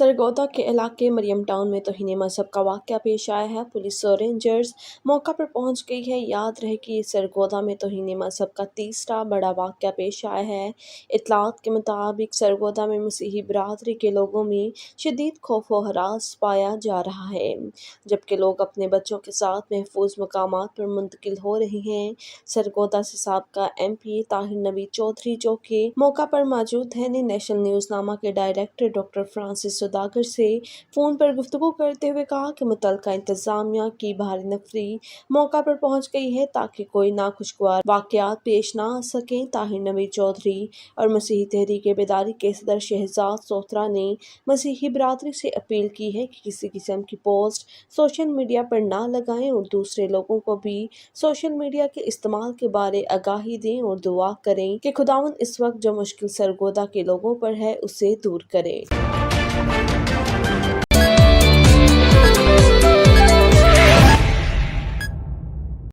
सरगोदा के इलाके मरियम टाउन में तौहीन मजहब का वाकया पेश आया है। पुलिस और रेंजर्स मौका पर पहुंच गई है। याद रहे कि सरगोदा में तौहीन मजहब का तीसरा बड़ा वाकया पेश आया है। इतलात के मुताबिक सरगोदा में मसीही बरादरी के लोगों में शदीद खौफ व हरास पाया जा रहा है, जबकि लोग अपने बच्चों के साथ महफूज मकामात पर मुंतकिल हो रहे हैं। सरगोदा से साबका MP ताहिर नबी चौधरी, जो कि मौका पर मौजूद है, ने नेशनल न्यूज़नामा के डायरेक्टर डॉक्टर फ्रांसिस सुदागर से फ़ोन पर गुफ्तगू करते हुए कहा कि मुतल्लिका इंतज़ामिया की भारी नफरी मौका पर पहुंच गई है ताकि कोई नाखुशगवार वाक़यात पेश ना आ सकें। ताहिर नबी चौधरी और मसीही तहरीक बेदारी के सदर शहजाद सोहतरा ने मसीही बरादरी से अपील की है कि किसी किस्म की पोस्ट सोशल मीडिया पर ना लगाएं और दूसरे लोगों को भी सोशल मीडिया के इस्तेमाल के बारे आगाही दें और दुआ करें कि खुदावंद इस वक्त जो मुश्किल सरगोदा के लोगों पर है उसे दूर करे।